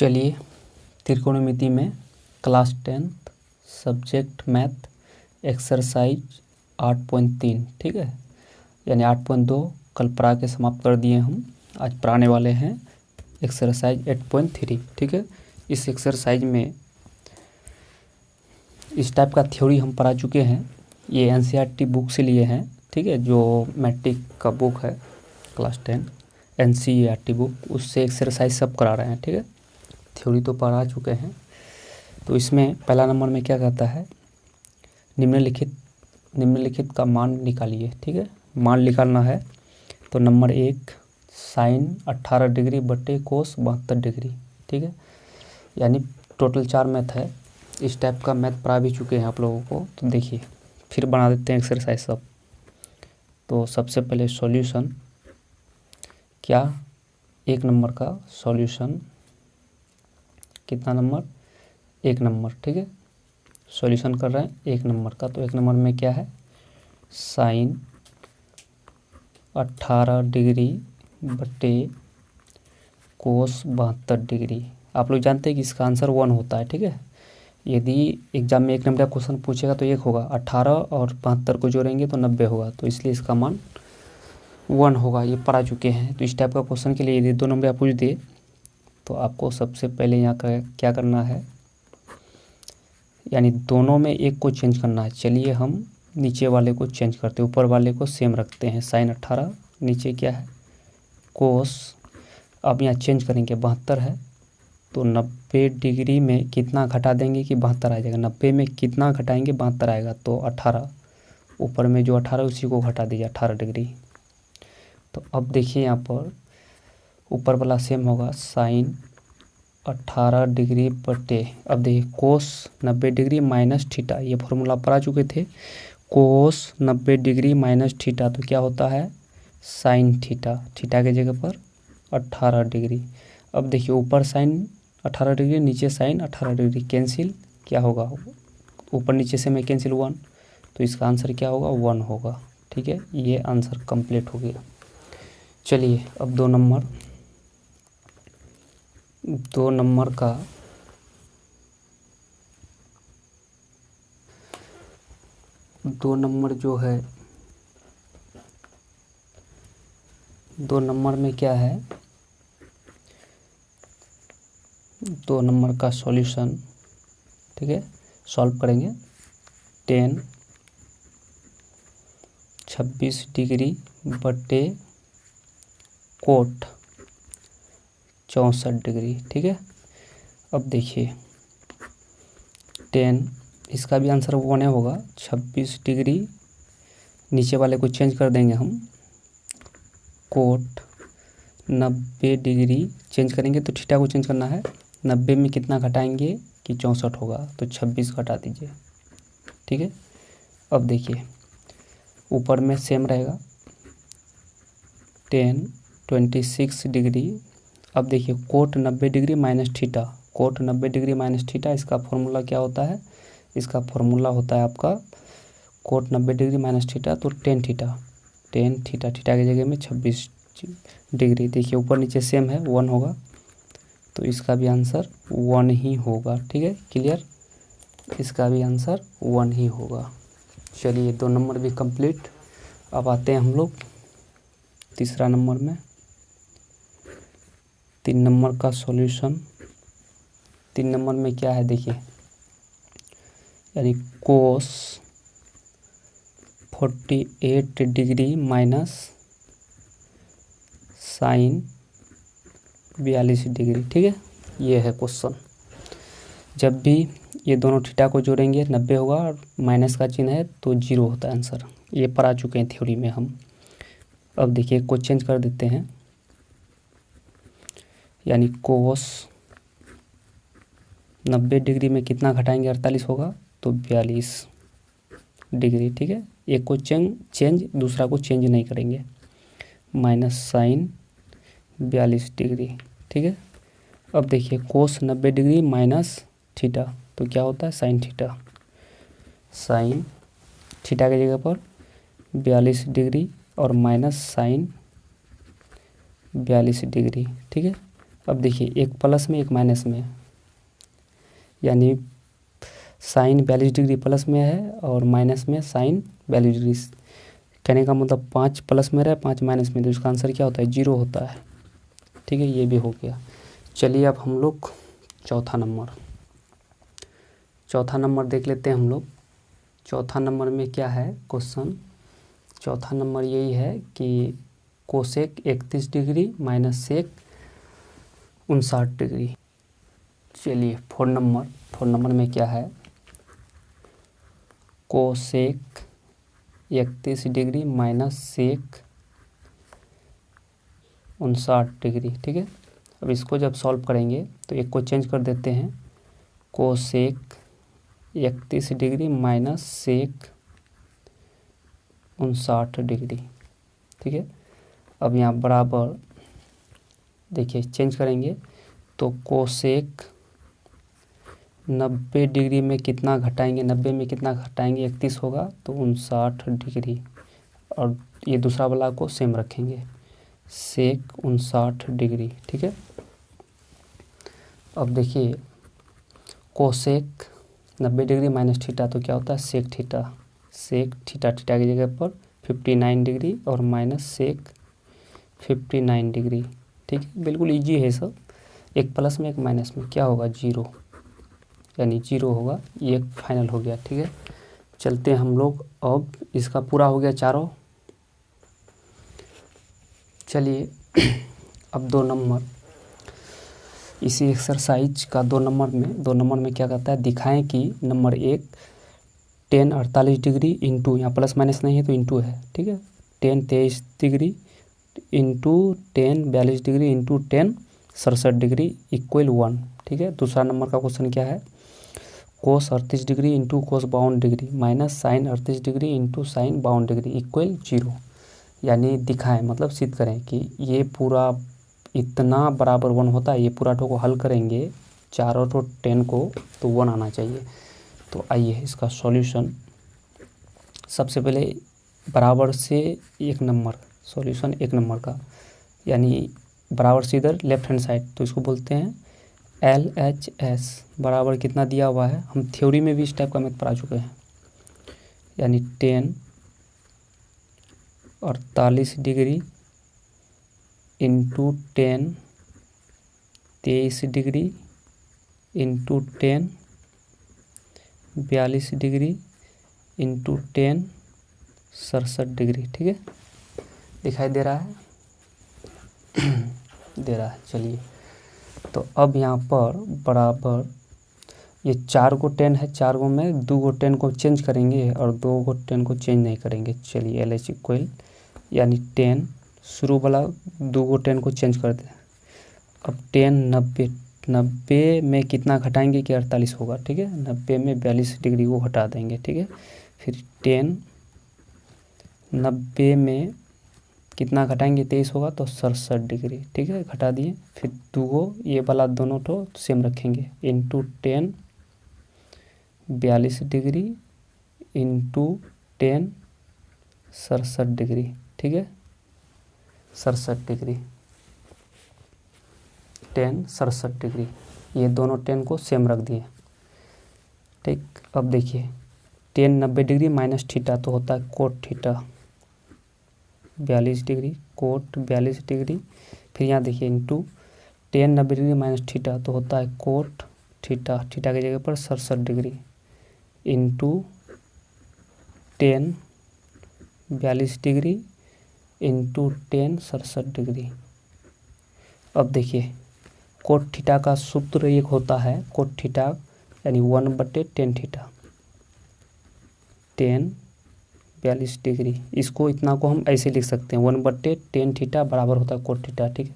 चलिए त्रिकोणमिति में class 10th subject math exercise 8.3 ठीक है, यानी 8.2 कल पढ़ा के समाप्त कर दिए हम। आज पढ़ाने वाले हैं एक्सरसाइज 8.3 ठीक है। इस एक्सरसाइज में इस टाइप का थ्योरी हम पढ़ा चुके हैं। ये एनसीईआरटी बुक से लिए हैं ठीक है, जो मैट्रिक का बुक है क्लास 10 एनसीईआरटी बुक, उससे एक्सरसाइज सब करा रहे हैं ठीक है। थ्योरी तो पढ़ा चुके हैं। तो इसमें पहला नंबर में क्या कहता है, निम्नलिखित का मान निकालिए ठीक है। मान निकालना है तो नंबर 1 साइन 18 डिग्री बटे कोस 72 डिग्री ठीक है, यानी टोटल 4 मैथ है। इस टाइप का मैथ पढ़ा भी चुके हैं आप लोगों को। तो देखिए फिर बना देते हैं एक्सरसाइज सब। तो सबसे पहले सॉल्यूशन, क्या 1 नंबर का सॉल्यूशन, कितना नंबर 1 नंबर ठीक है। सॉल्यूशन कर रहे हैं 1 नंबर का। तो 1 नंबर में क्या है, साइन 18 डिग्री बटे कोस 72 डिग्री। आप लोग जानते हैं कि इसका आंसर 1 होता है ठीक है। यदि एग्जाम में 1 नंबर का क्वेश्चन पूछेगा तो 1 होगा, 18 और 72 को जोड़ेंगे तो 90 होगा, तो इसलिए इसका मान 1 होगा। ये पढ़ा चुके हैं। तो इस टाइप का क्वेश्चन के लिए यदि 2 नंबर पूछ दे तो आपको सबसे पहले यहाँ का क्या करना है, यानी दोनों में एक को चेंज करना है। चलिए हम नीचे वाले को चेंज करते हैं, ऊपर वाले को सेम रखते हैं। साइन 18, नीचे क्या है कोस, अब यहाँ चेंज करेंगे 72 है तो 90 डिग्री में कितना घटा देंगे कि 72 आ जाएगा। 90 में कितना घटाएंगे 72 आएगा, तो 18 ऊपर में जो 18 उसी को घटा दीजिए 18 डिग्री। तो अब देखिए यहाँ पर ऊपर वाला सेम होगा, साइन 18 डिग्री बटे, अब देखिए कोस 90 डिग्री माइनस थीटा, ये फॉर्मूला पढ़ा चुके थे। कोस 90 डिग्री माइनस थीटा तो क्या होता है साइन थीटा, थीटा के जगह पर 18 डिग्री। अब देखिए ऊपर साइन 18 डिग्री, नीचे साइन 18 डिग्री, कैंसिल क्या होगा, ऊपर नीचे से में कैंसिल 1, तो इसका आंसर क्या होगा 1 होगा ठीक है। ये आंसर कंप्लीट हो गया। चलिए अब 2 नंबर का दो नंबर जो है, 2 नंबर में क्या है, 2 नंबर का सॉल्यूशन ठीक है। सॉल्व करेंगे 10 26 डिग्री बटे कोट 64 डिग्री ठीक है। अब देखिए 10, इसका भी आंसर 1 होगा। 26 डिग्री नीचे वाले को चेंज कर देंगे हम, कोट 90 डिग्री चेंज करेंगे तो थीटा को चेंज करना है। 90 में कितना घटाएंगे कि 64 होगा, तो 26 घटा दीजिए ठीक है। अब देखिए ऊपर में सेम रहेगा 10 26 डिग्री। अब देखिए cot 90 degree minus theta, cot 90 degree minus theta, इसका फॉर्मूला क्या होता है, इसका फॉर्मूला होता है आपका कोट 90 डिग्री माइनस थीटा तो टेन थीटा, थीटा के जगह में 26 डिग्री। देखिए ऊपर नीचे सेम है 1 होगा, तो इसका भी आंसर 1 ही होगा ठीक है। क्लियर, इसका भी आंसर 1 ही होगा। चलिए 2 नंबर भी कंप्लीट। अब आते हैं हम लोग तीसरा नंबर में, 3 नंबर का सॉल्यूशन। 3 नंबर में क्या है देखिए, यानी कोस 48 डिग्री माइनस साइन 42 डिग्री ठीक है। ये है क्वेश्चन। जब भी ये दोनों थीटा को जोड़ेंगे 90 होगा और माइनस का चिन्ह है तो 0 होता है आंसर। ये पढ़ा चुके हैं थ्योरी में हम। अब देखिए को चेंज कर देते हैं, यानी कोस 90 डिग्री में कितना घटाएंगे 48 होगा तो 42 डिग्री ठीक है। एक को चेंज दूसरा को चेंज नहीं करेंगे, माइनस साइन 42 डिग्री ठीक है। अब देखिए कोस 90 डिग्री माइनस थीटा तो क्या होता है साइन थीटा, साइन थीटा की जगह पर 42 डिग्री और माइनस साइन 42 डिग्री ठीक है। अब देखिए एक प्लस में एक माइनस में, यानी साइन 42 डिग्री प्लस में है और माइनस में साइन 42 डिग्री। कहने का मतलब 5 प्लस में रहे 5 माइनस में, तो इसका आंसर क्या होता है? 0 होता है। ठीक है, ये भी हो गया। चलिए अब हम लोग चौथा नंबर देख लेते हैं हम लोग। चौथा नंबर में क्या है क्वेश्चन? चौथा नंबर यही है कि cosec 31 degree minus sec 59 degree. चलिए 4 नंबर में क्या है? Cosec 31 degree minus sec 59 degree. ठीक है, अब इसको जब सॉल्व करेंगे तो एक को चेंज कर देते हैं, cosec 31 degree minus sec 59 degree. ठीक है, अब यहाँ बराबर देखिए चेंज करेंगे तो कोसेक 90 डिग्री में कितना घटाएंगे, 90 में कितना घटाएंगे 31 होगा तो 59 डिग्री, और ये दूसरा वाला को सेम रखेंगे, सेक 59 डिग्री। ठीक है, अब देखिए कोसेक 90 डिग्री माइनस थीटा तो क्या होता है? Sec theta. Sec theta, theta की जगह पर 59 डिग्री और माइनस सेक 59 डिग्री। ठीक है, बिल्कुल इजी है सब। एक प्लस में एक माइनस में क्या होगा? 0, यानी 0 होगा। ये फाइनल हो गया। ठीक है, चलते हैं हम लोग। अब इसका पूरा हो गया चारों। चलिए अब 2 नंबर, इसी एक्सरसाइज का 2 नंबर में क्या कहता है? दिखाएं कि नंबर 1 10 48 डिग्री इंटू, यहाँ प्लस माइनस नहीं है तो इंटू है। ठीक है, 10 23 degree into 10 42 degree into 10 67 degree equal 1। ठीक है, दूसरा नंबर का क्वेश्चन क्या है? Cos 38 degree into cos 52 degree minus sine 38 degree into sine 52 degree equal 0। यानी दिखाएं मतलब सिद्ध करें कि ये पूरा इतना बराबर 1 होता है। ये पूरा टो को हल करेंगे, चारों टो 10 को, तो 1 आना चाहिए। तो आइए इसका सॉल्यूशन। सबसे पहले बराबर से एक नंबर, सॉल्यूशन 1 नंबर का, यानी बराबर से इधर लेफ्ट हैंड साइड, तो इसको बोलते हैं LHS। बराबर कितना दिया हुआ है? हम थ्योरी में भी इस टाइप का मैथ पढ़ा चुके हैं, यानी 10 48 degree into 10 23 degree into 10 42 degree into 10 67 degree. ठीक है, दिखाई दे रहा है? दे रहा है। चलिए, तो अब यहाँ पर बराबर ये 4 को 10 है, 4 को में 2 को 10 को चेंज करेंगे और 2 को 10 को चेंज नहीं करेंगे। चलिए LH इक्वल, यानी 10 शुरू वाला 2 को 10 को चेंज कर दें। अब 10 90 में कितना घटाएंगे कि 48 होगा। ठीक है, 90 में 42 डिग्री को हटा देंगे। ठीक है, फिर 10 90 में कितना घटाएंगे 23 होगा तो 67 डिग्री। ठीक है, घटा दिए। फिर 2 को ये वाला दोनों तो सेम रखेंगे, इंटू 10 42 डिग्री इंटू 10 67 डिग्री। ठीक है, 67 डिग्री 10 67 डिग्री, ये दोनों 10 को सेम रख दिए। ठीक, अब देखिए 10 90 डिग्री माइनस थीटा तो होता है cot theta 42 degree, cot 42 degree. फिर यहाँ देखिए इंटू 10 90 डिग्री माइनस थीटा तो होता है कोट थीटा, थीटा की जगह पर 67 degree into 10 42 degree into 10 67 degree. अब देखिए कोट थीटा का सूत्र एक होता है कोट थीटा, यानी 1/10 थीटा 10 42 डिग्री। इसको इतना को हम ऐसे लिख सकते हैं 1/10 थीटा बराबर होता है कोट थीटा। ठीक है,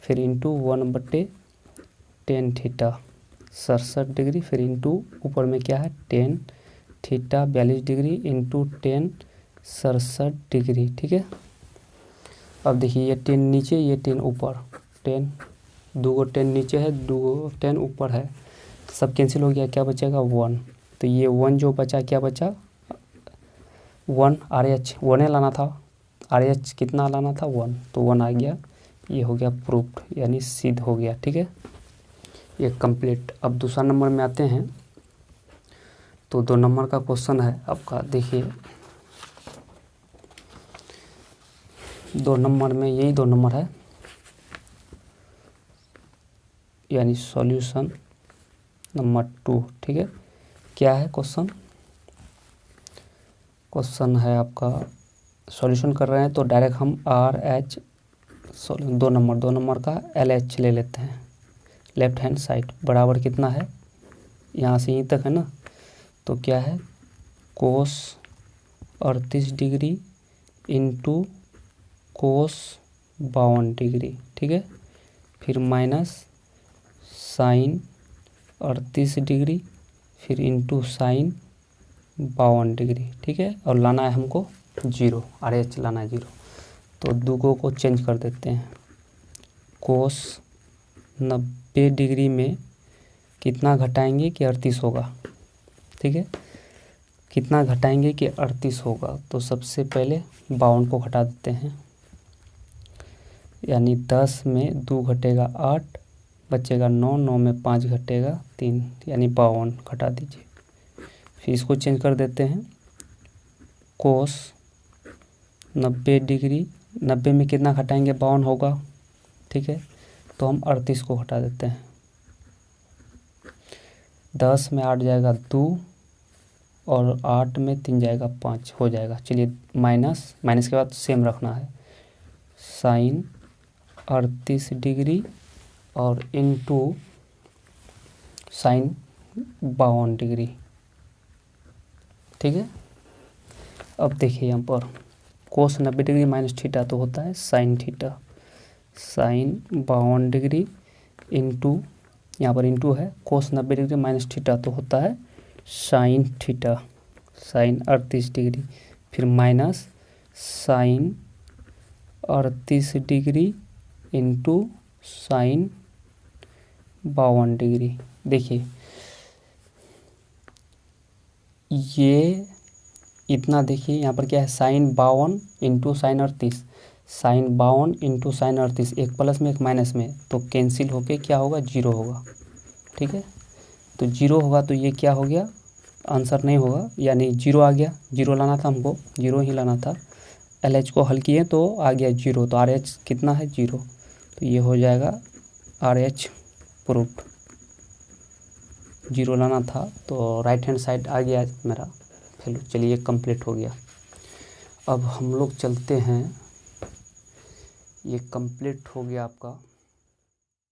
फिर इंटू 1/10 थीटा 67 डिग्री, फिर इंटू ऊपर में क्या है 10 थीटा 42 डिग्री इंटू 10 67 डिग्री। ठीक है, अब देखिए ये 10 नीचे ये 10 ऊपर, 10 2 को 10 नीचे है 2 को 10 ऊपर है, सब कैंसिल हो गया, क्या बचेगा 1। तो ये 1 जो बचा क्या बचा 1 RH 1 लाना था, RH कितना लाना था 1, तो 1 आ गया। ये हो गया प्रूफ्ड, यानी सिद्ध हो गया। ठीक है, ये कंप्लीट। अब दूसरा नंबर में आते हैं। तो 2 नंबर का क्वेश्चन है आपका, देखिए 2 नंबर में यही 2 नंबर है, यानी सॉल्यूशन नंबर 2। ठीक है, क्या है क्वेश्चन? क्वेश्चन है आपका, सॉल्यूशन कर रहे हैं तो डायरेक्ट हम RH 2 नंबर का LH ले लेते हैं। लेफ्ट हैंड साइड बराबर कितना है, यहाँ से यहीं तक है ना, तो क्या है cos 38 degree into cos 52 degree. ठीक है, फिर माइनस साइन 38 डिग्री, फिर इंटू साइन 52 डिग्री। ठीक है, और लाना है हमको 0, RH लाना है 0। तो दुगो को चेंज कर देते हैं। कोस 90 डिग्री में कितना घटाएंगे कि 38 होगा। ठीक है, कितना घटाएंगे कि 38 होगा, तो सबसे पहले 52 को घटा देते हैं, यानी 10 में 2 घटेगा 8, बचेगा 9, 9 में 5 घटेगा 3, यानी 52 घटा दीजिए। फिर इसको चेंज कर देते हैं। कोस 90 डिग्री, 90 में कितना घटाएंगे 52 होगा। ठीक है, तो हम 38 को घटा देते हैं। 10 में 8 जाएगा 2, और 8 में 3 जाएगा 5, हो जाएगा। चलिए माइनस के बाद सेम रखना है, साइन 38 डिग्री और इनटू साइन 52 डिग्री। ठीक है, अब देखिए यहाँ पर कोस 90 डिग्री माइनस थीटा तो होता है sine theta, sine 52 degree into, यहाँ पर इंटू है, कोस 90 डिग्री माइनस थीटा तो होता है साइन थीटा, साइन 38 डिग्री, फिर minus sine 38 degree into sine 52 degree. देखिए ये इतना, देखिए यहाँ पर क्या है, sine 52 into sine 38, sine 52 into sine 38, एक प्लस में एक माइनस में, तो कैंसिल होके क्या होगा 0 होगा। ठीक है, तो 0 होगा, तो ये क्या हो गया, आंसर नहीं होगा, यानी 0 आ गया। 0 लाना था हमको, 0 ही लाना था। LH को हल किए तो आ गया 0, तो RH कितना है 0, तो ये हो जाएगा RH प्रूफ्ड। 0 लाना था, तो राइट हैंड साइड आ गया मेरा। चलिए कंप्लीट हो गया। अब हम लोग चलते हैं, ये कंप्लीट हो गया आपका